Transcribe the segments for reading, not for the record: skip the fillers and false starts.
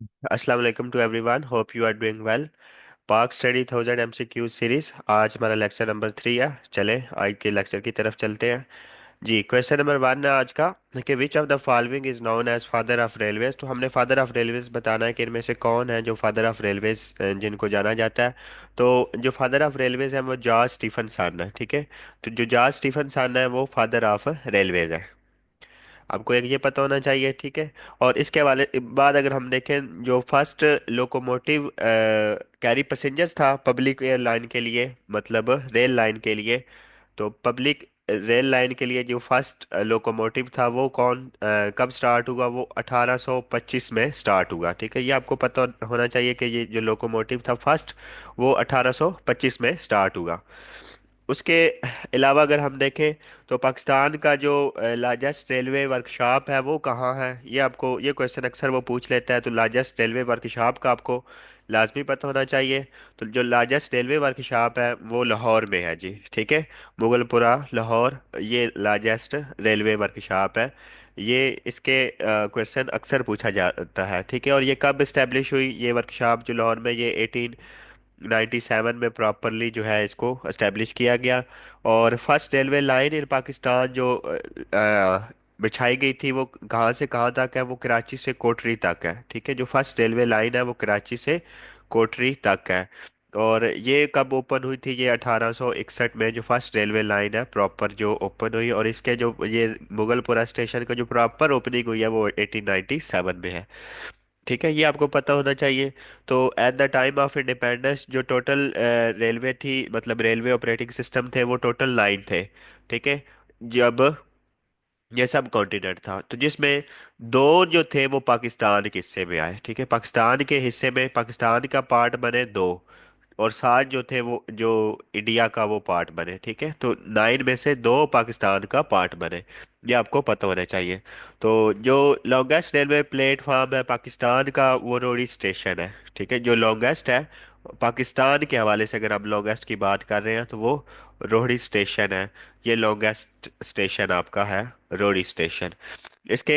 अस्सलाम वालेकुम to everyone, hope you are doing well. Pak study 1000 MCQ series, आज हमारा लेक्चर नंबर 3 है। चले आज के लेक्चर की तरफ चलते हैं। जी, क्वेश्चन नंबर 1 है आज का कि which of the following is known as father of railways. तो हमने फादर ऑफ रेलवेज बताना है कि इनमें से कौन है जो फादर ऑफ रेलवेज जिनको जाना जाता है। तो जो फादर ऑफ रेलवेज है वो जॉर्ज स्टीफनसन है, ठीक है। तो जो जॉर्ज स्टीफनसन है वो फादर ऑफ रेलवेज है। आपको एक ये पता होना चाहिए, ठीक है। और इसके वाले बाद अगर हम देखें, जो फर्स्ट लोकोमोटिव कैरी पैसेंजर्स था पब्लिक एयरलाइन के लिए, मतलब रेल लाइन के लिए, तो पब्लिक रेल लाइन के लिए जो फर्स्ट लोकोमोटिव था वो कब स्टार्ट हुआ? वो 1825 में स्टार्ट हुआ, ठीक है। ये आपको पता होना चाहिए कि ये जो लोकोमोटिव था फर्स्ट, वो 1825 में स्टार्ट हुआ। उसके अलावा अगर हम देखें तो पाकिस्तान का जो लार्जेस्ट रेलवे वर्कशॉप है वो कहाँ है? ये आपको ये क्वेश्चन अक्सर वो पूछ लेता है, तो लार्जेस्ट रेलवे वर्कशॉप का आपको लाजमी पता होना चाहिए। तो जो लार्जेस्ट रेलवे वर्कशॉप है वो लाहौर में है जी, ठीक है। मुगलपुरा लाहौर, ये लार्जेस्ट रेलवे वर्कशॉप है। ये इसके क्वेश्चन अक्सर पूछा जाता है, ठीक है। और ये कब इस्टेब्लिश हुई ये वर्कशॉप जो लाहौर में? ये 1897 में प्रॉपरली जो है इसको एस्टेब्लिश किया गया। और first railway line in Pakistan जो बिछाई गई थी वो कहाँ से कहाँ तक है? वो कराची से कोटरी तक है, ठीक है। जो फर्स्ट रेलवे लाइन है वो कराची से कोटरी तक है। और ये कब ओपन हुई थी? ये 1861 में जो फर्स्ट रेलवे लाइन है प्रॉपर जो ओपन हुई। और इसके जो ये मुगलपुरा स्टेशन का जो प्रॉपर ओपनिंग हुई है वो 1897 में है, ठीक है। ये आपको पता होना चाहिए। तो at the time of independence जो टोटल रेलवे थी, मतलब रेलवे ऑपरेटिंग सिस्टम थे, वो टोटल 9 थे, ठीक है। जब ये सब कॉन्टिनेंट था तो जिसमें दो जो थे वो पाकिस्तान के हिस्से में आए, ठीक है। पाकिस्तान के हिस्से में पाकिस्तान का पार्ट बने दो, और सात जो थे वो जो इंडिया का वो पार्ट बने, ठीक है। तो 9 में से दो पाकिस्तान का पार्ट बने, ये आपको पता होना चाहिए। तो जो लॉन्गेस्ट रेलवे प्लेटफॉर्म है पाकिस्तान का वो रोडी स्टेशन है, ठीक है। जो लॉन्गेस्ट है पाकिस्तान के हवाले से, अगर हम लॉन्गेस्ट की बात कर रहे हैं तो वो रोहड़ी स्टेशन है। ये लॉन्गेस्ट स्टेशन आपका है रोहड़ी स्टेशन। इसके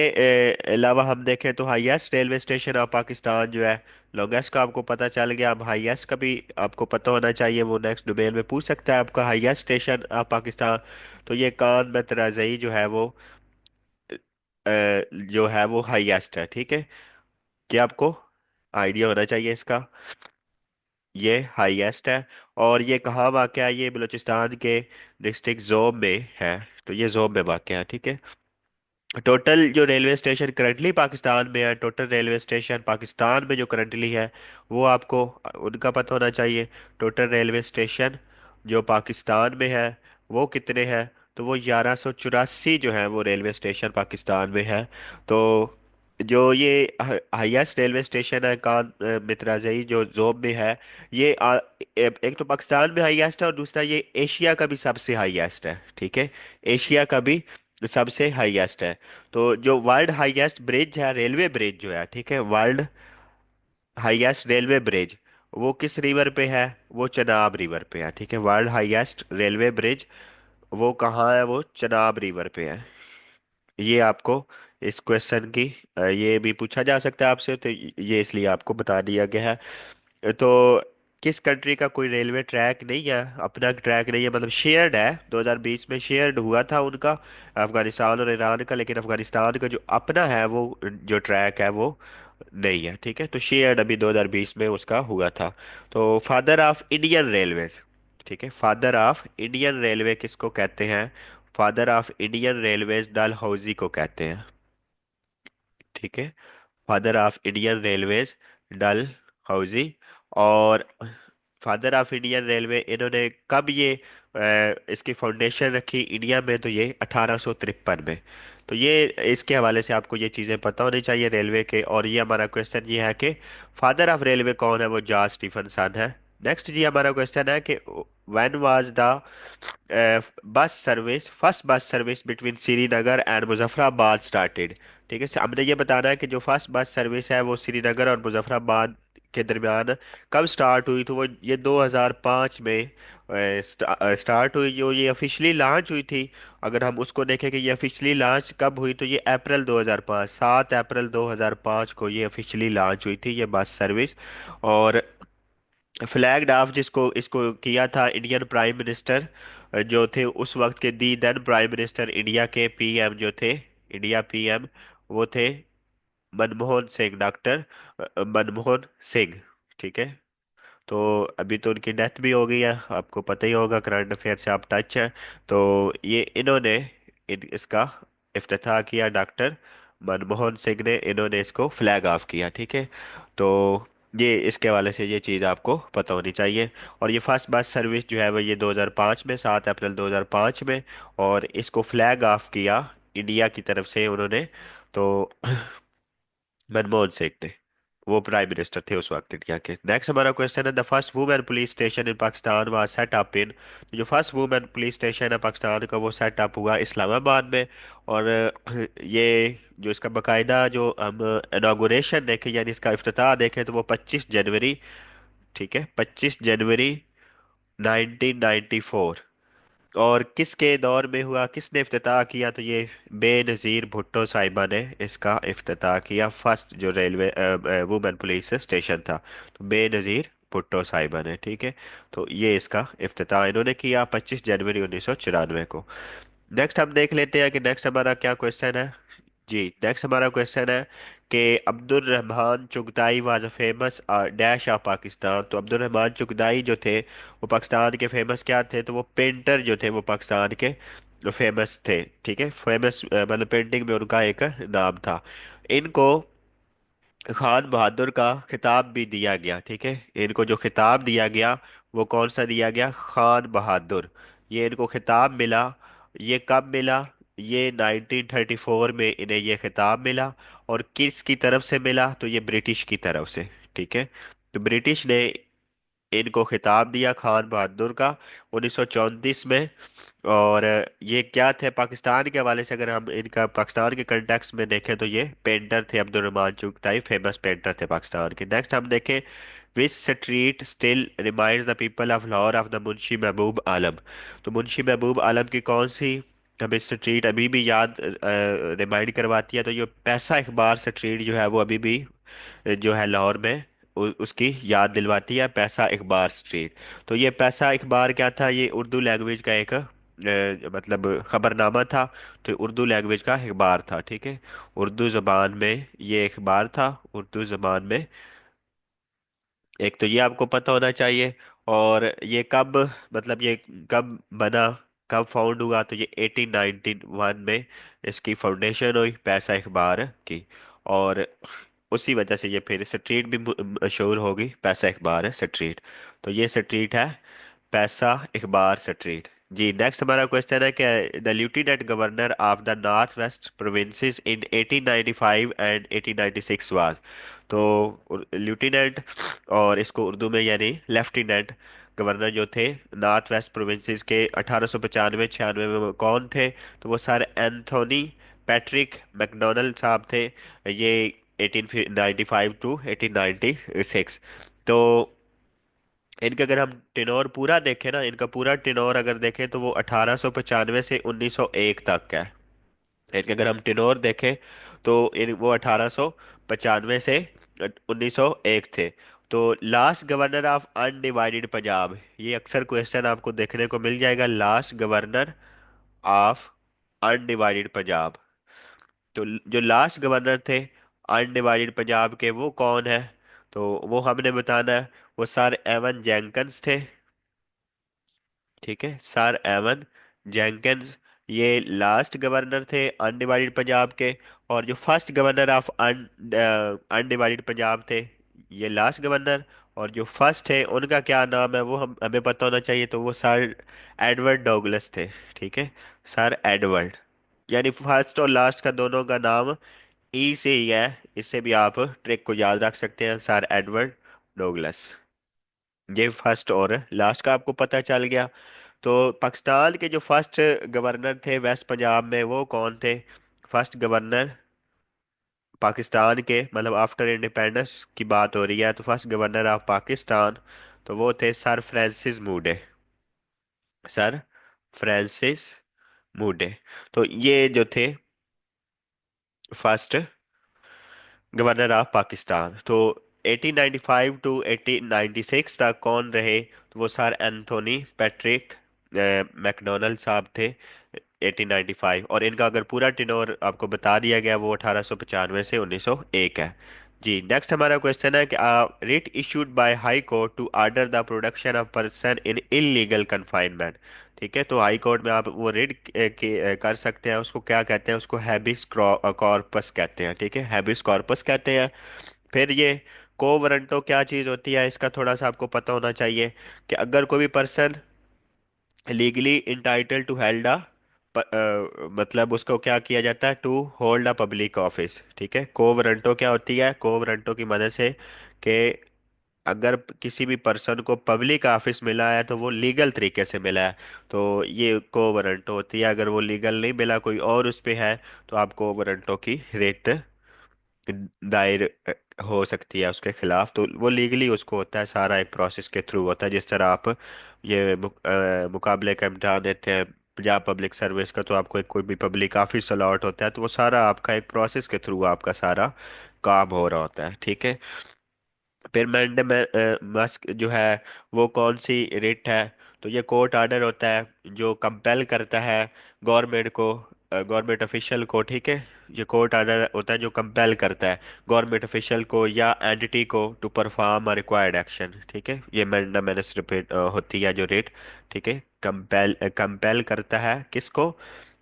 अलावा हम देखें तो highest railway station of Pakistan जो है, लॉन्गेस्ट का आपको पता चल गया। अब हाईएस्ट का भी आपको पता होना चाहिए, वो नेक्स्ट डोमेन में पूछ सकता है आपका हाईएस्ट स्टेशन ऑफ पाकिस्तान। तो ये कान में तराजई जो है वो जो है वो हाईएस्ट है, ठीक है। क्या आपको आइडिया होना चाहिए इसका? ये हाईएस्ट है। और ये कहाँ वाक़या है? ये बलूचिस्तान के डिस्ट्रिक्ट जोब में है। तो ये जोब में वाक़या है, ठीक है। टोटल जो रेलवे स्टेशन करंटली पाकिस्तान में है, टोटल रेलवे स्टेशन पाकिस्तान में जो करंटली है वो आपको उनका पता होना चाहिए। टोटल रेलवे स्टेशन जो पाकिस्तान में है वो कितने हैं? तो वो 1184 जो है वो रेलवे स्टेशन पाकिस्तान में है। तो जो ये हाईएस्ट रेलवे स्टेशन है कान मितराजई जो जोब में है, ये एक तो पाकिस्तान में हाईएस्ट है और दूसरा ये एशिया का भी सबसे हाईएस्ट है, ठीक है। एशिया का भी सबसे हाईएस्ट है। तो जो वर्ल्ड हाईएस्ट ब्रिज है, रेलवे ब्रिज जो है, ठीक है, वर्ल्ड हाईएस्ट रेलवे ब्रिज, वो किस रिवर पे है? वो चनाब रिवर पे है, ठीक है। वर्ल्ड हाईएस्ट रेलवे ब्रिज वो कहाँ है? वो चनाब रिवर पे है। ये आपको इस क्वेश्चन की ये भी पूछा जा सकता है आपसे, तो ये इसलिए आपको बता दिया गया है। तो किस कंट्री का कोई रेलवे ट्रैक नहीं है, अपना ट्रैक नहीं है, मतलब शेयर्ड है, 2020 में शेयर्ड हुआ था उनका अफगानिस्तान और ईरान का, लेकिन अफगानिस्तान का जो अपना है वो जो ट्रैक है वो नहीं है, ठीक है। तो शेयर्ड अभी 2020 में उसका हुआ था। तो फादर ऑफ इंडियन रेलवेज, ठीक है, फादर ऑफ इंडियन रेलवे किसको कहते हैं? Father of Indian railways Dalhousie को कहते हैं, ठीक है। Father of Indian railways Dalhousie. और फादर ऑफ इंडियन रेलवे इन्होंने कब ये इसकी फाउंडेशन रखी इंडिया में? तो ये 1853 में। तो ये इसके हवाले से आपको ये चीज़ें पता होनी चाहिए रेलवे के। और ये हमारा क्वेश्चन ये है कि फादर ऑफ रेलवे कौन है? वो जॉर्ज स्टीफनसन है। नेक्स्ट जी हमारा क्वेश्चन है कि when was the bus service first bus service between Srinagar and Muzaffarabad started, ठीक है। हमने ये बताना है कि जो फर्स्ट बस सर्विस है वो श्रीनगर और मुजफ्फराबाद के दरमियान कब स्टार्ट हुई, तो वो ये 2005 में स्टार्ट हुई। जो ये ऑफिशियली लॉन्च हुई थी, अगर हम उसको देखें कि ये ऑफिशियली लॉन्च कब हुई, तो ये अप्रैल 2005, 7 अप्रैल 2005 को ये ऑफिशियली लॉन्च हुई थी ये बस सर्विस। और फ्लैग्ड ऑफ जिसको इसको किया था इंडियन प्राइम मिनिस्टर जो थे उस वक्त के, दी देन प्राइम मिनिस्टर इंडिया के पीएम जो थे, इंडिया पीएम, वो थे मनमोहन सिंह, डॉक्टर मनमोहन सिंह। ठीक है। तो अभी तो उनकी डेथ भी हो गई है, आपको पता ही होगा, करंट अफेयर से आप टच है। तो ये इन्होंने इसका इफ्तिताह किया, डॉक्टर मनमोहन सिंह ने, इन्होंने इसको फ्लैग ऑफ किया। ठीक है। तो ये इसके हवाले से ये चीज़ आपको पता होनी चाहिए। और ये फर्स्ट बस सर्विस जो है वो ये 2005 में, 7 अप्रैल 2005 में, और इसको फ्लैग ऑफ किया इंडिया की तरफ से उन्होंने। तो मनमोहन सिंह ने, वो प्राइम मिनिस्टर थे उस वक्त इंडिया के। नेक्स्ट हमारा क्वेश्चन है, the first women police station in Pakistan was set up in. जो फर्स्ट वुमेन पुलिस स्टेशन है पाकिस्तान का, वो सेट अप हुआ इस्लामाबाद में। और ये जो इसका बकायदा जो हम इनागुरेशन देखें, यानी इसका इफ्तिताह देखें, तो वो 25 जनवरी, ठीक है, 25 जनवरी 1994। और किसके दौर में हुआ, किसने इफ्तिताह किया, तो ये बेनज़ीर भुट्टो साहिबा ने इसका इफ्तिताह किया, फर्स्ट जो रेलवे वुमेन पुलिस स्टेशन था। तो बेनज़ीर भुट्टो साहिबा ने, ठीक है। तो ये इसका इफ्तिताह इन्होंने किया 25 जनवरी 1994 को। नेक्स्ट हम देख लेते हैं कि नेक्स्ट हमारा क्या क्वेश्चन है। जी, नेक्स्ट हमारा क्वेश्चन है कि Abdul Rahman Chughtai was a famous dash of Pakistan. तो अब्दुल रहमान चुगताई जो थे वो पाकिस्तान के फेमस क्या थे, तो वो पेंटर जो थे वो पाकिस्तान के फेमस थे। ठीक है, फेमस मतलब पेंटिंग में उनका एक नाम था। इनको खान बहादुर का खिताब भी दिया गया। ठीक है, इनको जो खिताब दिया गया वो कौन सा दिया गया, खान बहादुर। ये इनको खिताब मिला, ये कब मिला, ये 1934 में इन्हें ये खिताब मिला। और किस की तरफ से मिला, तो ये ब्रिटिश की तरफ से। ठीक है, तो ब्रिटिश ने इनको खिताब दिया खान बहादुर का 1934 में। और ये क्या थे पाकिस्तान के हवाले से, अगर हम इनका पाकिस्तान के कंटेक्स्ट में देखें, तो ये पेंटर थे, अब्दुल रहमान चुगताई फेमस पेंटर थे पाकिस्तान के। नेक्स्ट हम देखें, which street still reminds the people of Lahore of the Munshi Mahboob Alam. तो मुंशी महबूब आलम की कौन सी हमें स्ट्रीट अभी भी याद रिमाइंड करवाती है, तो ये पैसा इकबार स्ट्रीट जो है वो अभी भी जो है लाहौर में उसकी याद दिलवाती है, पैसा इकबार स्ट्रीट। तो ये पैसा इकबार क्या था, ये उर्दू लैंग्वेज का एक मतलब खबरनामा था। तो उर्दू लैंग्वेज का अखबार था। ठीक है, उर्दू ज़बान में ये अखबार था, उर्दू ज़बान में। एक तो ये आपको पता होना चाहिए। और ये कब, मतलब ये कब बना, कब फाउंड हुआ, तो ये 1891 में इसकी फाउंडेशन हुई पैसा अखबार की। और उसी वजह से ये फिर स्ट्रीट भी मशहूर होगी, पैसा अखबार स्ट्रीट। तो ये स्ट्रीट है पैसा इकबार स्ट्रीट। जी, नेक्स्ट हमारा क्वेश्चन है कि the lieutenant governor of the north west provinces in 1895 and 1896 was. तो लेफ्टिनेंट, और इसको उर्दू में यानी लेफ्टिनेंट गवर्नर जो थे नॉर्थ वेस्ट प्रोविंसेस के 1895 96 में, वो कौन थे, तो वो सर एंथोनी पैट्रिक मैकडोनल्ड साहब थे। ये 1895 टू 1896। तो इनका अगर हम टेनोर पूरा देखें ना, इनका पूरा टेनोर अगर देखें, तो वो 1895 से 1901 तक का है। इनके अगर हम टेनोर देखें, तो वो 1895 से 1901 थे। तो last governor of undivided Punjab, ये अक्सर क्वेश्चन आपको देखने को मिल जाएगा, last governor of undivided Punjab. तो जो लास्ट गवर्नर थे अनडिवाइडेड पंजाब के, वो कौन है, तो वो हमने बताना है। वो सर एवन जेंकन्स थे। ठीक है, सर एवन जेंकिंस, ये लास्ट गवर्नर थे अनडिवाइडेड पंजाब के। और जो first governor of undivided Punjab थे, ये लास्ट गवर्नर। और जो फर्स्ट है उनका क्या नाम है, वो हमें पता होना चाहिए, तो वो सर एडवर्ड डोगलस थे। ठीक है, सर एडवर्ड, यानी फर्स्ट और लास्ट का दोनों का नाम ई से ही है। इससे भी आप ट्रिक को याद रख सकते हैं, सर एडवर्ड डोगलस। ये फर्स्ट और लास्ट का आपको पता चल गया। तो पाकिस्तान के जो फर्स्ट गवर्नर थे वेस्ट पंजाब में, वो कौन थे, फर्स्ट गवर्नर पाकिस्तान के मतलब आफ्टर इंडिपेंडेंस की बात हो रही है, तो फर्स्ट गवर्नर ऑफ पाकिस्तान तो वो थे Sir Francis Mudie. Sir Francis Mudie. तो ये जो थे फर्स्ट गवर्नर ऑफ पाकिस्तान। तो 1895 टू 1896 तक कौन रहे, तो वो सर एंथोनी पैट्रिक मैकडोनल्ड साहब थे 1895। और इनका अगर पूरा टेन्योर आपको बता दिया गया, वो 1895 से 1901 है। जी नेक्स्ट हमारा क्वेश्चन है कि writ issued by high court to order the production of person in illegal confinement. ठीक है, तो हाई कोर्ट में आप वो रिट कर सकते हैं, उसको क्या कहते हैं, उसको हैबिस कॉर्पस कहते हैं। ठीक है, हैबिस कॉर्पस कहते हैं। फिर ये को वारंटो क्या चीज़ होती है, इसका थोड़ा सा आपको पता होना चाहिए कि अगर कोई भी person legally entitle to held a मतलब उसको क्या किया जाता है, to hold a public office. ठीक है, को वारंटो क्या होती है, को वारंटो की मदद से कि अगर किसी भी पर्सन को पब्लिक ऑफिस मिला है तो वो लीगल तरीके से मिला है, तो ये को वारंटो होती है। अगर वो लीगल नहीं मिला, कोई और उस पे है, तो आप को वारंटो की रेट दायर हो सकती है उसके खिलाफ। तो वो लीगली उसको होता है, सारा एक प्रोसेस के थ्रू होता है। जिस तरह आप ये मुकाबले का इम्तिहान देते हैं पंजाब पब्लिक सर्विस का, तो आपको एक कोई भी पब्लिक ऑफिस अलॉट होता है, तो वो सारा आपका एक प्रोसेस के थ्रू आपका सारा काम हो रहा होता है। ठीक है, फिर मस्क जो है वो कौन सी रिट है, तो ये कोर्ट ऑर्डर होता है जो कंपेल करता है गवर्नमेंट को, गवर्नमेंट ऑफिशियल को। ठीक है, ये कोर्ट ऑर्डर होता है जो कंपेल करता है गवर्नमेंट ऑफिशियल को या एंटिटी को to perform a required action. ठीक है, ये मैंडेटरी रिपीट होती है जो रेट। ठीक है, कंपेल कंपेल करता है किसको,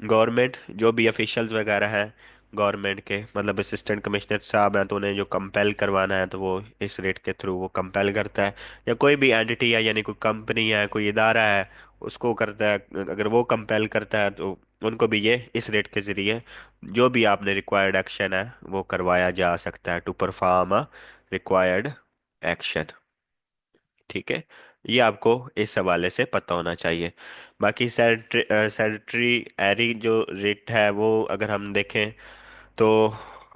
गवर्नमेंट जो भी ऑफिशियल्स वगैरह हैं गवर्नमेंट के, मतलब असिस्टेंट कमिश्नर साहब हैं, तो उन्हें जो कंपेल करवाना है तो वो इस रेट के थ्रू वो कंपेल करता है। या कोई भी एंटिटी है, यानी कोई कंपनी है, कोई इदारा है, उसको करता है। अगर वो कंपेल करता है तो उनको भी ये इस रेट के जरिए जो भी आपने रिक्वायर्ड एक्शन है वो करवाया जा सकता है, to perform a required action. ठीक है, ये आपको इस हवाले से पता होना चाहिए। बाकी सैनिटरी एरी जो रेट है वो अगर हम देखें तो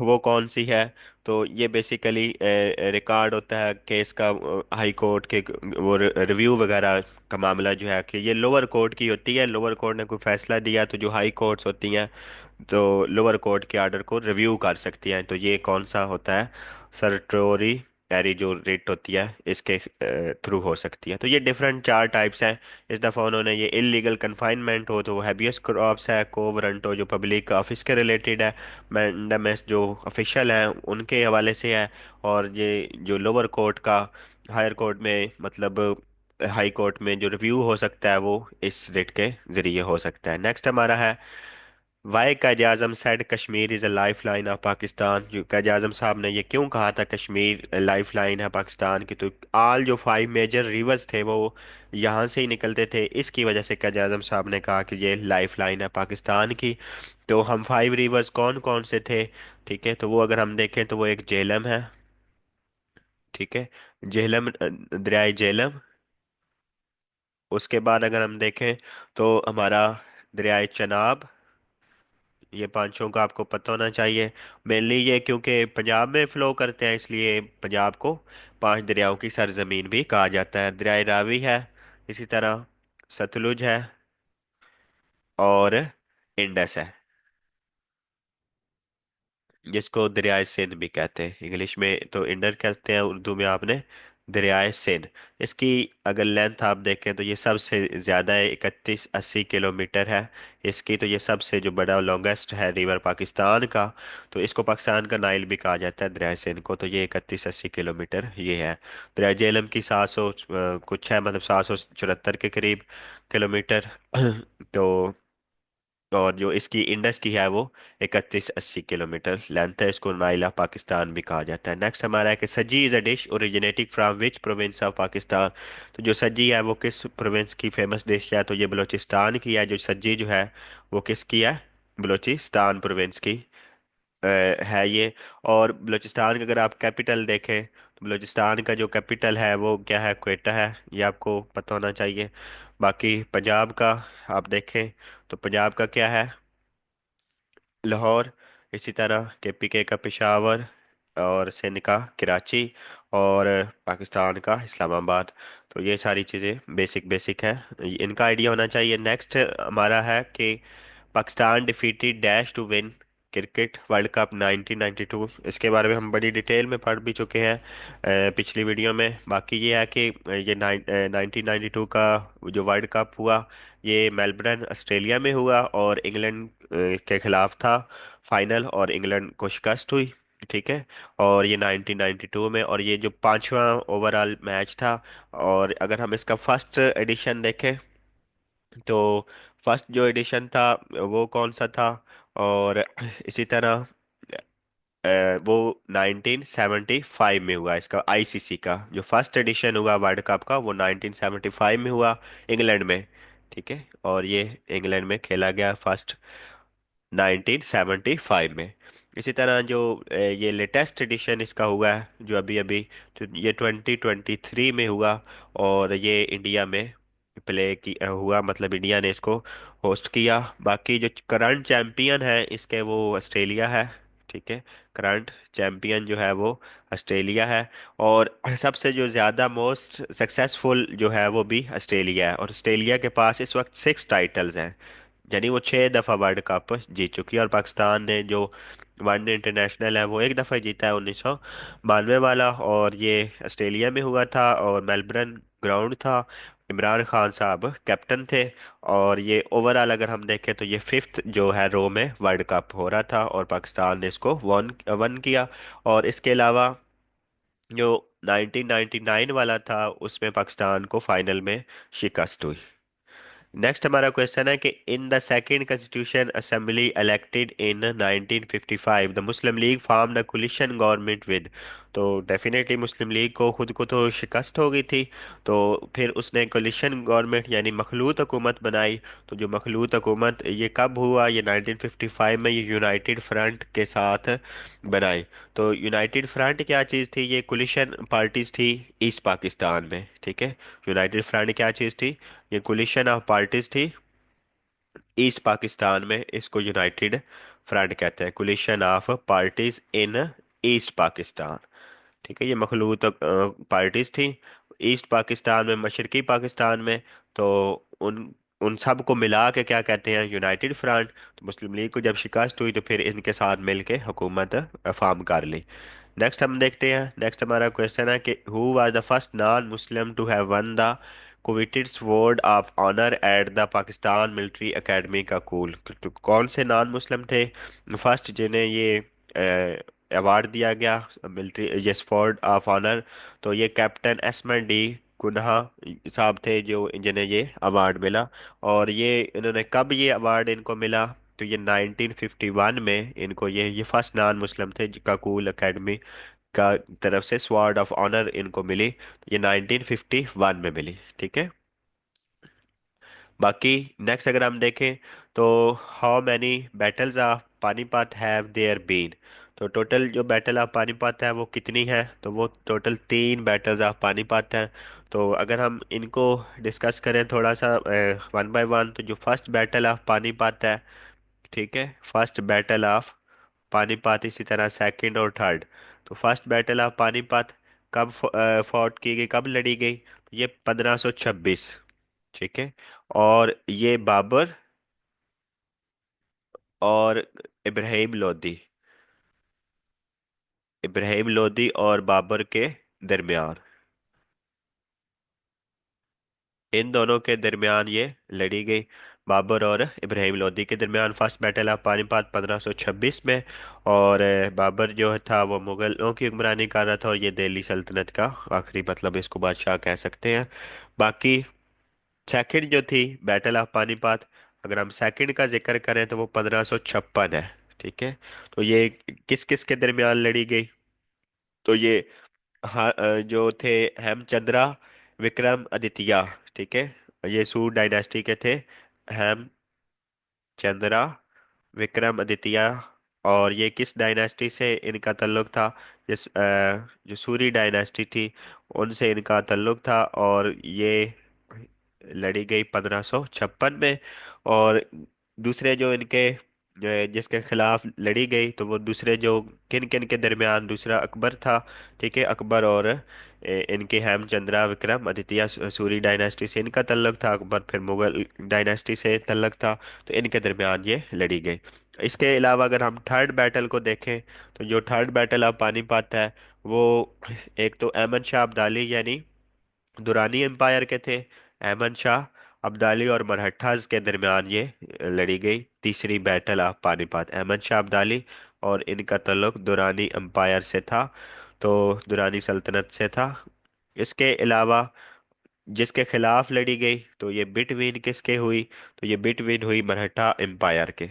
वो कौन सी है, तो ये बेसिकली रिकॉर्ड होता है केस का हाई कोर्ट के वो रिव्यू वगैरह का मामला जो है कि ये लोअर कोर्ट की होती है। लोअर कोर्ट ने कोई फैसला दिया तो जो हाई कोर्ट्स होती हैं तो लोअर कोर्ट के आर्डर को रिव्यू कर सकती हैं। तो ये कौन सा होता है, सर्टोरी एरी जो रेट होती है इसके थ्रू हो सकती है। तो ये डिफरेंट चार टाइप्स हैं। इस दफ़ा उन्होंने ये इलीगल कन्फाइनमेंट हो तो वो हैबियस कॉर्पस है, को वारंट जो पब्लिक ऑफिस के रिलेटेड है, मैंडेमस जो ऑफिशियल हैं उनके हवाले से है, और ये जो लोअर कोर्ट का हायर कोर्ट में मतलब हाई कोर्ट में जो रिव्यू हो सकता है वो इस रेट के जरिए हो सकता है। नेक्स्ट हमारा है why Quaid Azam said Kashmir is a life line of Pakistan. जो कायद आजम साहब ने ये क्यों कहा था कश्मीर लाइफ लाइन है पाकिस्तान की, तो ऑल जो 5 मेजर रिवर्स थे वो यहाँ से ही निकलते थे, इसकी वजह से कायद आजम साहब ने कहा कि ये लाइफ लाइन है पाकिस्तान की। तो हम 5 रिवर्स कौन कौन से थे, ठीक है, तो वो अगर हम देखें तो वो एक झेलम है। ठीक है, झेलम दरियाए झेलम। उसके बाद अगर हम देखें तो हमारा दरियाए चनाब। ये पांचों का आपको पता होना चाहिए। मेनली ये क्योंकि पंजाब में फ्लो करते हैं, इसलिए पंजाब को 5 दरियाओं की सरजमीन भी कहा जाता है। दरियाए रावी है, इसी तरह सतलुज है, और इंडस है, जिसको दरियाए सिंध भी कहते हैं इंग्लिश में, तो इंडस कहते हैं, उर्दू में आपने दरियाए सिंध। इसकी अगर लेंथ आप देखें तो ये सबसे ज़्यादा है, 3180 किलोमीटर है इसकी। तो ये सबसे जो बड़ा लॉन्गेस्ट है रिवर पाकिस्तान का। तो इसको पाकिस्तान का नाइल भी कहा जाता है दरियाए सिंध को। तो ये 3180 किलोमीटर ये है। दरियाए झेलम की 700 कुछ है, मतलब 774 के करीब किलोमीटर। तो और जो इसकी इंडस की है वो 3180 किलोमीटर लेंथ है। इसको नाइला पाकिस्तान भी कहा जाता है। नेक्स्ट हमारा है कि sajji is a dish originating from which province of Pakistan. तो जो सज्जी है वो किस प्रोविंस की फेमस डिश है, तो ये बलूचिस्तान की है। जो सज्जी जो है वो किसकी है, बलूचिस्तान प्रोविंस की अ, है ये। और बलूचिस्तान का अगर आप कैपिटल देखें तो बलूचिस्तान का जो कैपिटल है वो क्या है, क्वेटा है, ये आपको पता होना चाहिए। बाकी पंजाब का आप देखें तो पंजाब का क्या है, लाहौर। इसी तरह केपीके का पेशावर, और सिंध का कराची, और पाकिस्तान का इस्लामाबाद। तो ये सारी चीज़ें बेसिक बेसिक है, इनका आइडिया होना चाहिए। नेक्स्ट हमारा है कि Pakistan defeated dash to win cricket world cup 1992। इसके बारे में हम बड़ी डिटेल में पढ़ भी चुके हैं पिछली वीडियो में। बाकी ये है कि ये 1992 का जो वर्ल्ड कप हुआ, ये मेलबर्न ऑस्ट्रेलिया में हुआ, और इंग्लैंड के खिलाफ था फाइनल, और इंग्लैंड को शिकस्त हुई। ठीक है। और ये 1992 में, और ये जो पांचवा ओवरऑल मैच था। और अगर हम इसका फर्स्ट एडिशन देखें, तो फर्स्ट जो एडिशन था वो कौन सा था? और इसी तरह वो 1975 में हुआ। इसका आईसीसी का जो फर्स्ट एडिशन हुआ वर्ल्ड कप का, वो 1975 में हुआ, इंग्लैंड में। ठीक है। और ये इंग्लैंड में खेला गया फर्स्ट 1975 में। इसी तरह जो ये लेटेस्ट एडिशन इसका हुआ है जो अभी अभी, तो ये 2023 में हुआ। और ये इंडिया में प्ले की हुआ, मतलब इंडिया ने इसको होस्ट किया। बाकी जो करंट चैंपियन है इसके, वो ऑस्ट्रेलिया है। ठीक है। करंट चैंपियन जो है वो ऑस्ट्रेलिया है। और सबसे जो ज़्यादा मोस्ट सक्सेसफुल जो है वो भी ऑस्ट्रेलिया है, और ऑस्ट्रेलिया के पास इस वक्त 6 टाइटल्स हैं। यानी वो 6 दफ़ा वर्ल्ड कप जीत चुकी है। और पाकिस्तान ने जो वनडे इंटरनेशनल है वो एक दफ़ा ही जीता है, 1992 वाला, और ये ऑस्ट्रेलिया में हुआ था, और मेलबर्न ग्राउंड था। इमरान खान साहब कैप्टन थे। और ये ओवरऑल अगर हम देखें तो ये फिफ्थ जो है रो में वर्ल्ड कप हो रहा था, और पाकिस्तान ने इसको वन वन किया। और इसके अलावा जो 1999 वाला था उसमें पाकिस्तान को फाइनल में शिकस्त हुई। नेक्स्ट हमारा क्वेश्चन है कि in the second constitution assembly elected in 1955 the Muslim league form the coalition government with. तो डेफिनेटली मुस्लिम लीग को खुद को तो शिकस्त हो गई थी, तो फिर उसने कोलिशन गवर्नमेंट यानी मखलूत हुकूमत बनाई। तो जो मखलूत हुकूमत ये कब हुआ? ये 1955 में, ये यूनाइटेड फ्रंट के साथ बनाई। तो यूनाइटेड फ्रंट क्या चीज़ थी? ये कोलिशन पार्टीज थी ईस्ट पाकिस्तान में। ठीक है। यूनाइटेड फ्रंट क्या चीज़ थी? ये कोलिशन ऑफ पार्टीज थी ईस्ट पाकिस्तान में, इसको यूनाइटेड फ्रंट कहते हैं, collision of parties in east Pakistan. ठीक है। ये मखलूत पार्टीज थी ईस्ट पाकिस्तान में, मशरकी पाकिस्तान में। तो उन उन सब को मिला के क्या कहते हैं? United front. तो मुस्लिम लीग को जब शिकस्त हुई तो फिर इनके साथ मिलके हुकूमत फॉर्म कर ली। नेक्स्ट हम देखते हैं। नेक्स्ट हमारा क्वेश्चन है कि who was the first non Muslim to have won the coveted sword of honour at the Pakistan military academy का कूल। तो कौन से नॉन मुस्लिम थे फर्स्ट जिन्हें ये अवार्ड दिया गया, मिलिट्री ये स्वॉर्ड ऑफ ऑनर? तो ये कैप्टन एसमन डी कुनहा साहब थे जो जिन्हें ये अवार्ड मिला। और ये इन्होंने कब ये अवार्ड इनको मिला? तो ये 1951 में इनको ये फर्स्ट नॉन मुस्लिम थे जिनका कूल एकेडमी का तरफ से स्वॉर्ड ऑफ ऑनर इनको मिली। ये 1951 में मिली। ठीक है। बाकी नेक्स्ट अगर हम देखें तो how many battles of Panipat have there been. तो टोटल जो बैटल ऑफ पानीपत है वो कितनी है? तो वो टोटल 3 बैटल्स ऑफ पानीपत हैं। तो अगर हम इनको डिस्कस करें थोड़ा सा वन बाय वन, तो जो फर्स्ट बैटल ऑफ पानीपत है, ठीक है, फर्स्ट बैटल ऑफ पानीपत, इसी तरह सेकंड और थर्ड। तो फर्स्ट बैटल ऑफ पानीपत कब फॉट की गई, कब लड़ी गई? ये 1526। ठीक है। और ये बाबर और इब्राहिम लोदी, इब्राहिम लोदी और बाबर के दरमियान, इन दोनों के दरमियान ये लड़ी गई, बाबर और इब्राहिम लोदी के दरमियान, फर्स्ट बैटल ऑफ पानीपत 1526 में। और बाबर जो था वो मुगलों की हुक्मरानी कर रहा था, और ये दिल्ली सल्तनत का आखिरी, मतलब इसको बादशाह कह सकते हैं। बाकी सेकंड जो थी बैटल ऑफ पानीपत, अगर हम सेकंड का जिक्र करें तो वो 1556 है। ठीक है। तो ये किस किस के दरमियान लड़ी गई? तो ये जो थे हेमचंद्रा विक्रम आदित्य। ठीक है। ये सूर डायनेस्टी के थे, हेमचंद्रा विक्रम आदित्य। और ये किस डायनेस्टी से इनका ताल्लुक था? जो सूरी डायनेस्टी थी उनसे इनका ताल्लुक था, और ये लड़ी गई 1556 में। और दूसरे जो इनके जिसके खिलाफ लड़ी गई, तो वो दूसरे जो किन किन के दरमियान, दूसरा अकबर था। ठीक है, अकबर और इनके हेमचंद्रा विक्रम आदित्य सूरी डायनेस्टी से इनका तल्लुक था। अकबर फिर मुगल डायनेस्टी से तल्लुक था। तो इनके दरमियान ये लड़ी गई। इसके अलावा अगर हम थर्ड बैटल को देखें, तो जो थर्ड बैटल ऑफ पानीपत है, वो एक तो अहमद शाह अब्दाली यानी दुरानी एम्पायर के थे। अहमद शाह अब्दाली और मरहट्टाज के दरमियान ये लड़ी गई तीसरी बैटल ऑफ पानीपत। अहमद शाह अब्दाली और इनका ताल्लुक दुरानी एम्पायर से था, तो दुरानी सल्तनत से था। इसके अलावा जिसके खिलाफ लड़ी गई, तो ये बिटवीन किसके हुई, तो ये बिटवीन हुई मराठा एम्पायर के।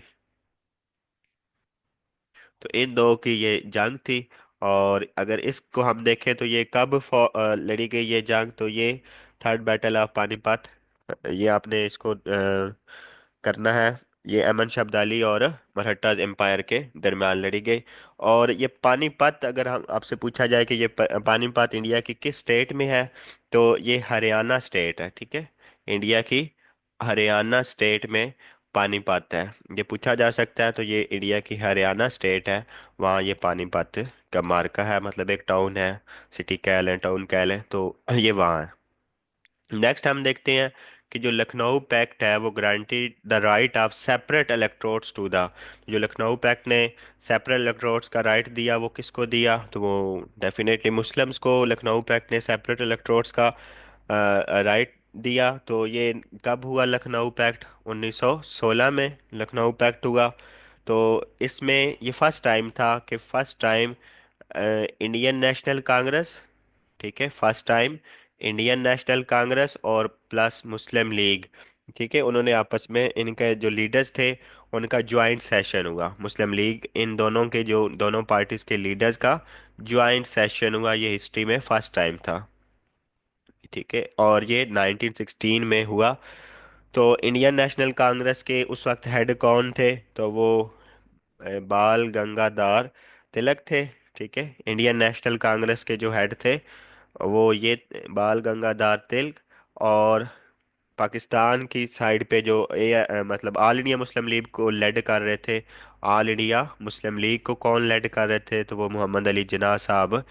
तो इन दो की ये जंग थी। और अगर इसको हम देखें तो ये कब लड़ी गई ये जंग, तो ये थर्ड बैटल ऑफ पानीपत। ये आपने इसको करना है। ये अमन शब्दाली और मराठास एम्पायर के दरमियान लड़ी गई। और ये पानीपत, अगर हम आपसे पूछा जाए कि ये पानीपत इंडिया की किस स्टेट में है, तो ये हरियाणा स्टेट है। ठीक है, इंडिया की हरियाणा स्टेट में पानीपत है। ये पूछा जा सकता है, तो ये इंडिया की हरियाणा स्टेट है, वहाँ ये पानीपत का मार्का है, मतलब एक टाउन है, सिटी कह लें, टाउन कह लें, तो ये वहाँ है। नेक्स्ट हम देखते हैं कि जो लखनऊ पैक्ट है वो granted the right of separate electrodes to the. जो लखनऊ पैक्ट ने सेपरेट इलेक्ट्रोड्स का राइट दिया, वो किसको दिया, तो वो डेफिनेटली मुस्लिम्स को लखनऊ पैक्ट ने सेपरेट इलेक्ट्रोड्स का राइट दिया। तो ये कब हुआ लखनऊ पैक्ट, 1916 में लखनऊ पैक्ट हुआ। तो इसमें ये फर्स्ट टाइम था कि first time Indian national Congress, ठीक है, first time Indian national Congress और प्लस मुस्लिम लीग, ठीक है, उन्होंने आपस में, इनके जो लीडर्स थे उनका ज्वाइंट सेशन हुआ। मुस्लिम लीग, इन दोनों के जो दोनों पार्टीज के लीडर्स का ज्वाइंट सेशन हुआ, ये हिस्ट्री में फर्स्ट टाइम था। ठीक है, और ये 1916 में हुआ। तो इंडियन नेशनल कांग्रेस के उस वक्त हेड कौन थे, तो वो बाल गंगाधर तिलक थे। ठीक है, इंडियन नेशनल कांग्रेस के जो हेड थे वो ये बाल गंगाधर तिलक। और पाकिस्तान की साइड पे जो मतलब ऑल इंडिया मुस्लिम लीग को लेड कर रहे थे, ऑल इंडिया मुस्लिम लीग को कौन लेड कर रहे थे, तो वो मोहम्मद अली जिन्ना साहब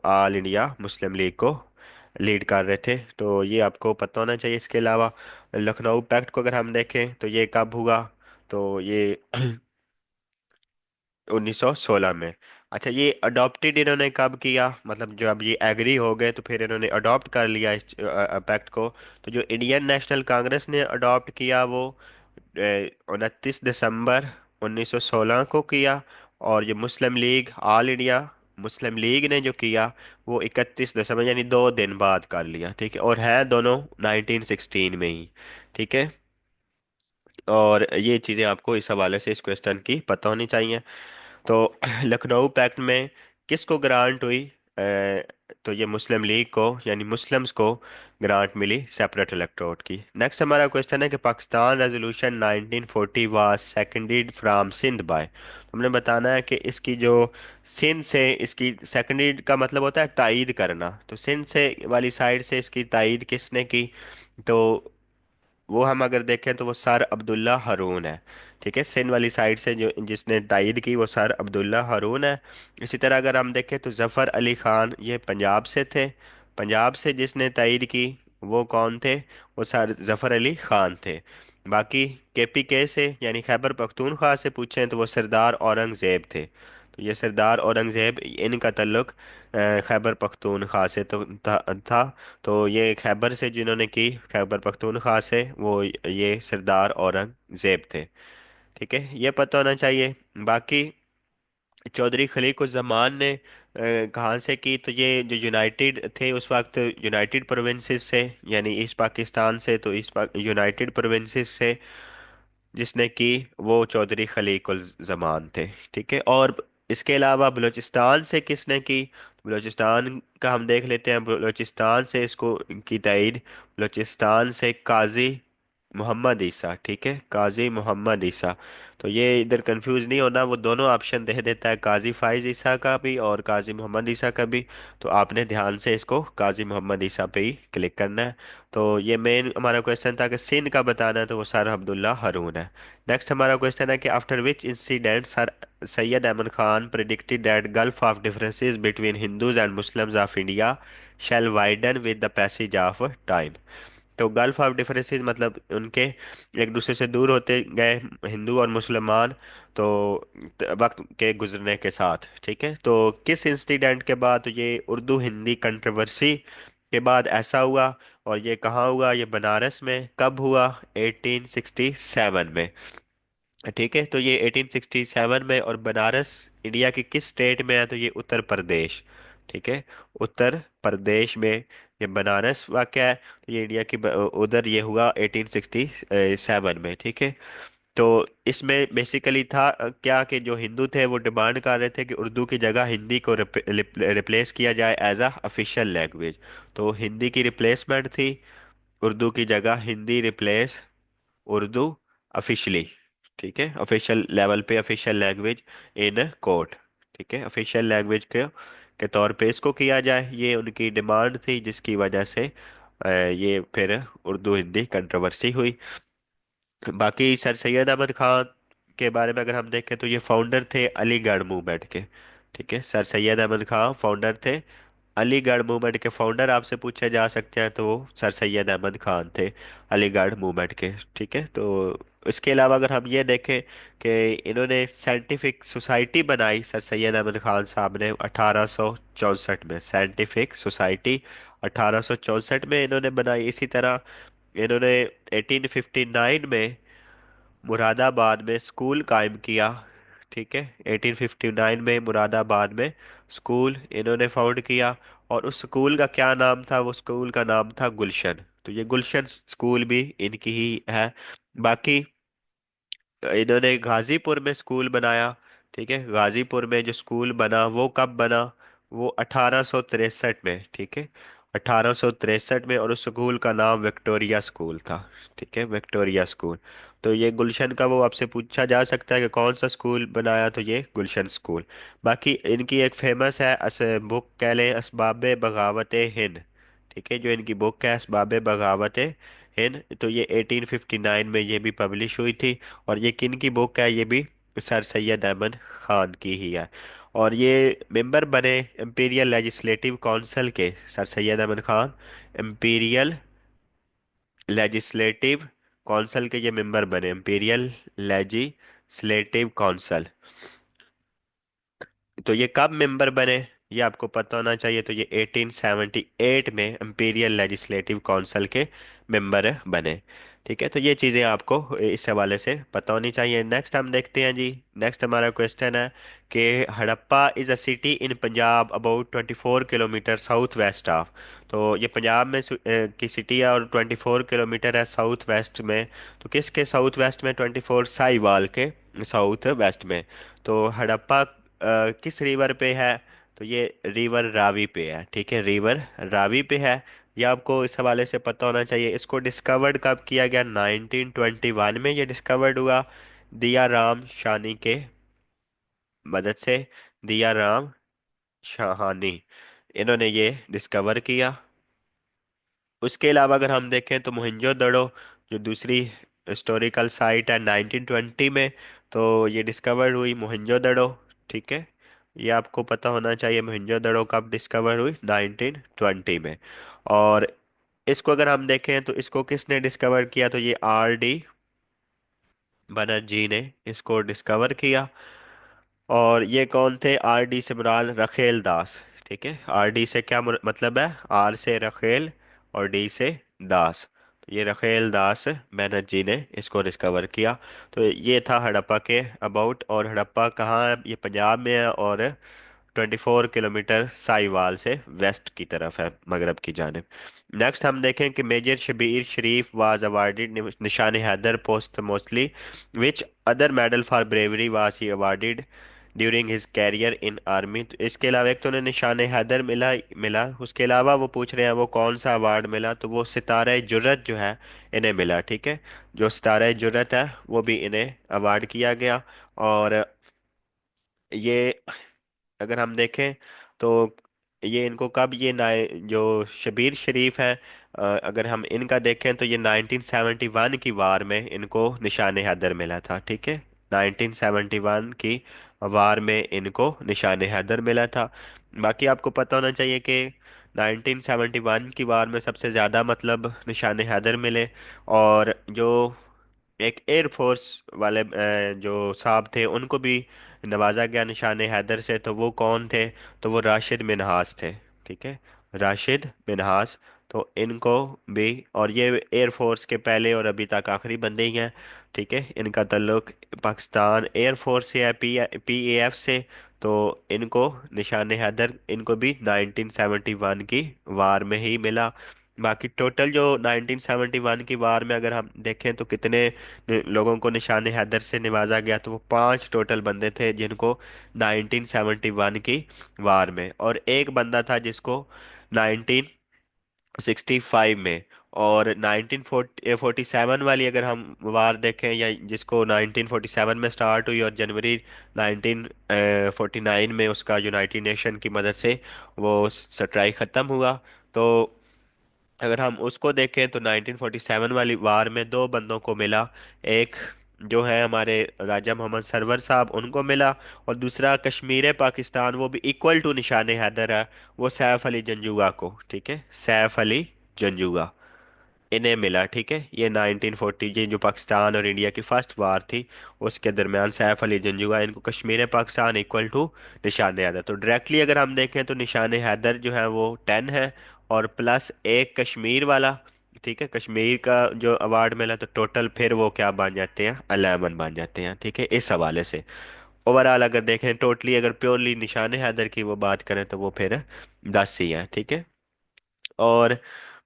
ऑल इंडिया मुस्लिम लीग को लीड कर रहे थे। तो ये आपको पता होना चाहिए। इसके अलावा लखनऊ पैक्ट को अगर हम देखें, तो ये कब हुआ, तो ये 1916 में। अच्छा, ये अडॉप्टेड इन्होंने कब किया, मतलब जब ये एग्री हो गए तो फिर इन्होंने अडॉप्ट कर लिया इस पैक्ट को। तो जो इंडियन नेशनल कांग्रेस ने अडॉप्ट किया वो 29 दिसंबर 1916 को किया। और ये Muslim League, all India Muslim League ने जो किया वो 31 दिसंबर यानी 2 दिन बाद कर लिया। ठीक है, और है दोनों 1916 में ही। ठीक है, और ये चीज़ें आपको इस हवाले से इस क्वेश्चन की पता होनी चाहिए। तो लखनऊ पैक्ट में किसको ग्रांट हुई, तो ये मुस्लिम लीग को यानी मुस्लिम्स को ग्रांट मिली सेपरेट इलेक्टोरेट की। नेक्स्ट हमारा क्वेश्चन है कि Pakistan resolution 1940 was seconded from Sindh by. हमने बताना है कि इसकी जो सिंध से, इसकी सेकेंडेड का मतलब होता है तायीद करना, तो सिंध से वाली साइड से इसकी तायीद किसने की, तो वो हम अगर देखें तो वो सर अब्दुल्ला हारून है। ठीक है, सिंध वाली साइड से जो जिसने तायीद की वो सर अब्दुल्ला हारून है। इसी तरह अगर हम देखें तो जफ़र अली खान ये पंजाब से थे। पंजाब से जिसने तायीद की वो कौन थे, वो सर जफ़र अली खान थे। बाकी केपीके से यानी खैबर पख्तूनख्वा से पूछें तो वो सरदार औरंगज़ेब थे। तो ये सरदार औरंगज़ेब, इनका ताल्लुक खैबर पख्तूनख्वा से तो था। तो ये खैबर से जिन्होंने की, खैबर पख्तूनख्वा से, वो ये सरदार औरंगजेब थे। ठीक है, ये पता होना चाहिए। बाकी चौधरी खलीकुज़्ज़मान ने कहाँ से की, तो ये जो यूनाइटेड थे उस वक्त, यूनाइटेड प्रोविंसेस से यानी ईस्ट पाकिस्तान से, तो यूनाइटेड प्रोविंसेस से जिसने की वो चौधरी खलीकुल जमान थे। ठीक है, और इसके अलावा बलूचिस्तान से किसने की, बलूचिस्तान का हम देख लेते हैं। बलूचिस्तान से इसको की तायीद बलूचिस्तान से काजी मोहम्मद ईसा, ठीक है, काजी मोहम्मद ईसा। तो ये इधर कंफ्यूज नहीं होना, वो दोनों ऑप्शन दे देता है, काजी फाइज ईसा का भी और काजी मोहम्मद ईसा का भी। तो आपने ध्यान से इसको काजी मोहम्मद ईसा पे ही क्लिक करना है। तो ये मेन हमारा क्वेश्चन था कि सिंध का बताना है, तो वो सर अब्दुल्ला हारून है। नेक्स्ट हमारा क्वेश्चन है कि after which incident sir Syed Ahmad Khan predicted that gulf of differences between Hindus and Muslims of India shall widen with the passage of time. तो गल्फ ऑफ डिफरेंसेस मतलब उनके एक दूसरे से दूर होते गए हिंदू और मुसलमान, तो वक्त के गुजरने के साथ, ठीक है। तो किस इंसिडेंट के बाद, तो ये उर्दू हिंदी कंट्रोवर्सी के बाद ऐसा हुआ। और ये कहाँ हुआ, ये बनारस में कब हुआ, 1867 में, ठीक है। तो ये 1867 में, और बनारस इंडिया की किस स्टेट में है, तो ये उत्तर प्रदेश, ठीक है, उत्तर प्रदेश में ये बनारस वाक़या है। तो ये इंडिया की उधर ये हुआ 1867 में, ठीक है। तो इसमें बेसिकली था क्या कि जो हिंदू थे वो डिमांड कर रहे थे कि उर्दू की जगह हिंदी को रिप्लेस किया जाए एज अ ऑफिशियल लैंग्वेज। तो हिंदी की रिप्लेसमेंट थी, उर्दू की जगह हिंदी रिप्लेस उर्दू ऑफिशियली, ठीक है, ऑफिशियल लेवल पे ऑफिशियल लैंग्वेज इन कोर्ट, ठीक है, ऑफिशियल लैंग्वेज के तौर पे इसको किया जाए, ये उनकी डिमांड थी, जिसकी वजह से ये फिर उर्दू हिंदी कंट्रोवर्सी हुई। बाकी सर सैयद अहमद खान के बारे में अगर हम देखें, तो ये फाउंडर थे अलीगढ़ मूवमेंट के, ठीक है, सर सैयद अहमद खान फाउंडर थे, अलीगढ़ मूवमेंट के फाउंडर आपसे पूछे जा सकते हैं, तो वो सर सैयद अहमद खान थे, अलीगढ़ मूवमेंट के, ठीक है। तो इसके अलावा अगर हम ये देखें कि इन्होंने साइंटिफिक सोसाइटी बनाई सर सैयद अहमद खान साहब ने 1864 में, साइंटिफिक सोसाइटी 1864 में इन्होंने बनाई। इसी तरह इन्होंने 1859 में मुरादाबाद में स्कूल कायम किया, ठीक है, 1859 में मुरादाबाद में स्कूल इन्होंने फाउंड किया। और उस स्कूल का क्या नाम था, वो स्कूल का नाम था गुलशन। तो ये गुलशन स्कूल भी इनकी ही है। बाकी इन्होंने गाजीपुर में स्कूल बनाया, ठीक है, गाजीपुर में जो स्कूल बना वो कब बना, वो 1863 में, ठीक है, 1863 में। और उस स्कूल का नाम विक्टोरिया स्कूल था, ठीक है, विक्टोरिया स्कूल। तो ये गुलशन का वो आपसे पूछा जा सकता है कि कौन सा स्कूल बनाया, तो ये गुलशन स्कूल। बाकी इनकी एक फेमस है बुक कह लें, असबाब बगावत हिंद, ठीक है, जो इनकी बुक है असबाब बगावत हिंद, तो ये 1859 में ये भी पब्लिश हुई थी। और ये किन की बुक है, ये भी सर सैयद अहमद खान की ही है। और ये मेंबर बने इंपीरियल लेजिस्लेटिव काउंसिल के, sir Syed Ahmad Khan imperial legislative council के ये मेंबर बने, इंपीरियल लेजिस्लेटिव काउंसिल। तो ये कब मेंबर बने, ये आपको पता होना चाहिए। तो ये 1878 में इंपीरियल लेजिस्लेटिव काउंसिल के मेंबर बने, ठीक है। तो ये चीज़ें आपको इस हवाले से पता होनी चाहिए। नेक्स्ट हम देखते हैं जी। नेक्स्ट हमारा क्वेश्चन है कि Harappa is a city in Punjab about 24 kilometre south west of. तो ये पंजाब में की सिटी है और 24 किलोमीटर है साउथ वेस्ट में। तो किसके साउथ वेस्ट में, 24 साहिवाल के साउथ वेस्ट में। तो हड़प्पा किस रिवर पे है, तो ये रिवर रावी पे है, ठीक है, रिवर रावी पे है। ये आपको इस हवाले से पता होना चाहिए। इसको डिस्कवर्ड कब किया गया, 1921 में ये डिस्कवर्ड हुआ, दिया राम शानी के मदद से, दिया राम शाहानी इन्होंने ये डिस्कवर किया। उसके अलावा अगर हम देखें तो मोहनजोदड़ो जो दूसरी हिस्टोरिकल साइट है, 1920 में तो ये डिस्कवर हुई मोहनजोदड़ो, ठीक है। ये आपको पता होना चाहिए मोहनजोदड़ो कब डिस्कवर हुई, 1920 में। और इसको अगर हम देखें तो इसको किसने डिस्कवर किया, तो ये R D बनर्जी ने इसको डिस्कवर किया। और ये कौन थे, R D से मुराद रखेल दास, ठीक है, R D से क्या मतलब है, R से रखेल और D से दास। तो ये रखेल दास बनर्जी ने इसको डिस्कवर किया। तो ये था हड़प्पा के अबाउट। और हड़प्पा कहाँ है, ये पंजाब में है और 24 किलोमीटर साहिवाल से वेस्ट की तरफ है, मगरब की जानिब। नेक्स्ट हम देखें कि major Shabbir Sharif was awarded Nishan Haider posthumously, which other medal for bravery was he awarded. During his career in army. तो इसके अलावा एक तो उन्हें निशान हैदर मिला मिला उसके अलावा वो पूछ रहे हैं वो कौन सा अवार्ड मिला, तो वो सितारा जुर्रत जो है इन्हें मिला। ठीक है, जो सितारा जुर्रत है वो भी इन्हें अवार्ड किया गया। और ये अगर हम देखें तो ये इनको कब, ये नाय जो शबीर शरीफ है, अगर हम इनका देखें तो ये 1971 की वार में इनको निशान हैदर मिला था। ठीक है, 1971 की वार में इनको निशान हैदर मिला था। बाकी आपको पता होना चाहिए कि 1971 की वार में सबसे ज़्यादा मतलब निशान हैदर मिले। और जो एक एयरफोर्स वाले जो साहब थे उनको भी नवाजा गया निशान हैदर से। तो वो कौन थे? तो वो राशिद मिन्हास थे। ठीक है, राशिद मिन्हास। तो इनको भी, और ये एयरफोर्स के पहले और अभी तक आखिरी बंदे ही हैं। ठीक है, इनका ताल्लुक पाकिस्तान एयरफोर्स से है, PAF से। तो इनको निशान हैदर इनको भी 1971 की वार में ही मिला। बाकी टोटल जो 1971 की वार में अगर हम देखें तो कितने लोगों को निशान हैदर से नवाजा गया, तो वो 5 टोटल बंदे थे जिनको 1971 की वार में, और एक बंदा था जिसको 1965 में। और 1947 वाली अगर हम वार देखें, या जिसको 1947 में स्टार्ट हुई और जनवरी 1949 में उसका यूनाइटेड नेशन की मदद से वो स्ट्राइक ख़त्म हुआ। तो अगर हम उसको देखें तो 1947 वाली वार में दो बंदों को मिला। एक जो है हमारे राजा मोहम्मद सरवर साहब, उनको मिला। और दूसरा कश्मीर पाकिस्तान, वो भी इक्वल टू निशान हैदर है, वो सैफ अली जंजुआ को। ठीक है, सैफ अली जंजुआ इन्हें मिला। ठीक है, ये 1940 ये जो पाकिस्तान और इंडिया की फर्स्ट वार थी उसके दरमियान सैफ अली जंजुआ, इनको कश्मीर पाकिस्तान इक्वल टू निशान हैदर। तो डायरेक्टली अगर हम देखें तो निशान हैदर जो है वो 10 है, और प्लस एक कश्मीर वाला। ठीक है, कश्मीर का जो अवार्ड मिला तो टोटल फिर वो क्या बन जाते हैं, 11 बन जाते हैं। ठीक है, इस हवाले से ओवरऑल अगर देखें टोटली, अगर प्योरली निशान हैदर की वो बात करें तो वो फिर 10 ही हैं। ठीक है, और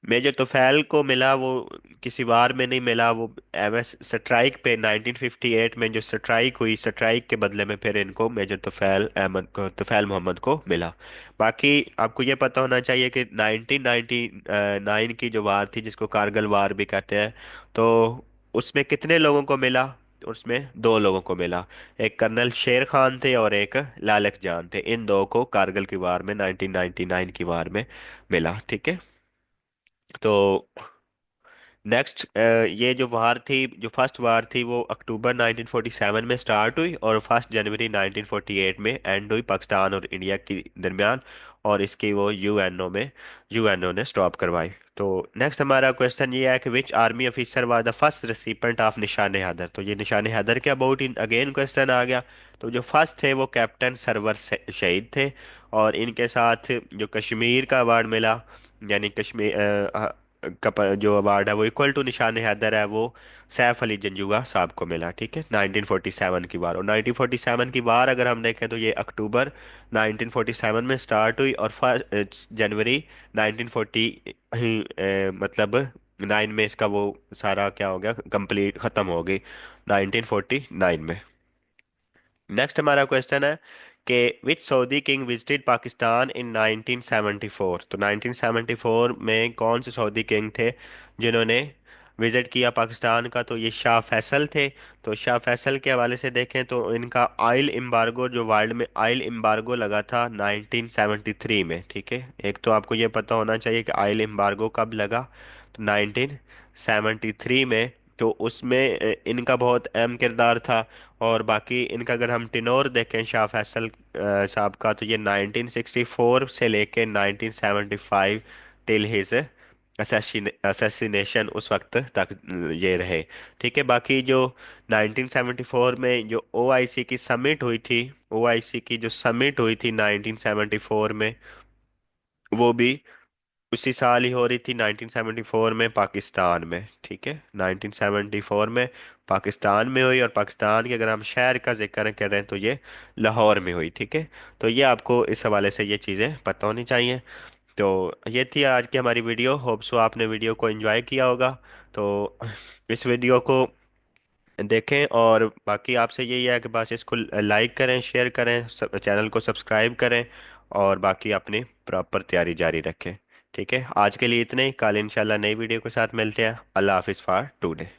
मेजर तुफैल को मिला वो किसी वार में नहीं मिला, वो एमएस स्ट्राइक पे 1958 में जो स्ट्राइक हुई, स्ट्राइक के बदले में फिर इनको मेजर तुफैल अहमद को, तुफैल मोहम्मद को मिला। बाकी आपको ये पता होना चाहिए कि 1999 की जो वार थी जिसको कारगिल वार भी कहते हैं, तो उसमें कितने लोगों को मिला? उसमें दो लोगों को मिला। एक कर्नल शेर खान थे और एक लालक जान थे। इन दो को कारगिल की वार में 1999 की वार में मिला। ठीक है, तो नेक्स्ट ये जो वार थी, जो फर्स्ट वार थी, वो अक्टूबर 1947 में स्टार्ट हुई और 1 जनवरी 1948 में एंड हुई पाकिस्तान और इंडिया के दरमियान। और इसकी वो यूएनओ ने स्टॉप करवाई। तो नेक्स्ट हमारा क्वेश्चन ये है कि which army officer was the first recipient of Nishan Haider. तो ये निशान हैदर के अबाउट इन अगेन क्वेश्चन आ गया। तो जो फर्स्ट थे वो कैप्टन सरवर शहीद थे। और इनके साथ जो कश्मीर का अवार्ड मिला, यानी कश्मीर जो अवार्ड है वो इक्वल टू निशान हैदर है, वो सैफ अली जंजुआ साहब को मिला। ठीक है, 1947 की वार। और 1947 की वार अगर हम देखें तो ये अक्टूबर 1947 में स्टार्ट हुई और 1 जनवरी 1940 ही मतलब 9 में इसका वो सारा क्या हो गया, कंप्लीट ख़त्म हो गई 1949 में। नेक्स्ट हमारा क्वेश्चन है कि विच सऊदी किंग विजिटेड पाकिस्तान इन 1974। तो 1974 में कौन से सऊदी किंग थे जिन्होंने विजिट किया पाकिस्तान का? तो ये शाह फैसल थे। तो शाह फैसल के हवाले से देखें तो इनका ऑयल एम्बार्गो, जो वर्ल्ड में ऑयल एम्बार्गो लगा था 1973 में। ठीक है, एक तो आपको ये पता होना चाहिए कि ऑयल एम्बार्गो कब लगा, तो 1973 में। तो उसमें इनका बहुत अहम किरदार था। और बाकी इनका अगर हम टिनोर देखें शाह फैसल साहब का, तो ये 1964 से लेके 1975 टिल हिज असैसिनेशन, उस वक्त तक ये रहे। ठीक है, बाकी जो 1974 में जो ओआईसी की समिट हुई थी, ओआईसी की जो समिट हुई थी 1974 में, वो भी उसी साल ही हो रही थी 1974 में पाकिस्तान में। ठीक है, 1974 में पाकिस्तान में हुई। और पाकिस्तान के अगर हम शहर का जिक्र कर रहे हैं तो ये लाहौर में हुई। ठीक है, तो ये आपको इस हवाले से ये चीज़ें पता होनी चाहिए। तो ये थी आज की हमारी वीडियो। होप सो आपने वीडियो को एंजॉय किया होगा। तो इस वीडियो को देखें। और बाकी आपसे यही है कि बस इसको लाइक करें, शेयर करें, चैनल को सब्सक्राइब करें, और बाकी अपनी प्रॉपर तैयारी जारी रखें। ठीक है, आज के लिए इतने ही। कल इंशाल्लाह नई वीडियो के साथ मिलते हैं। अल्लाह हाफिज़ फॉर टुडे।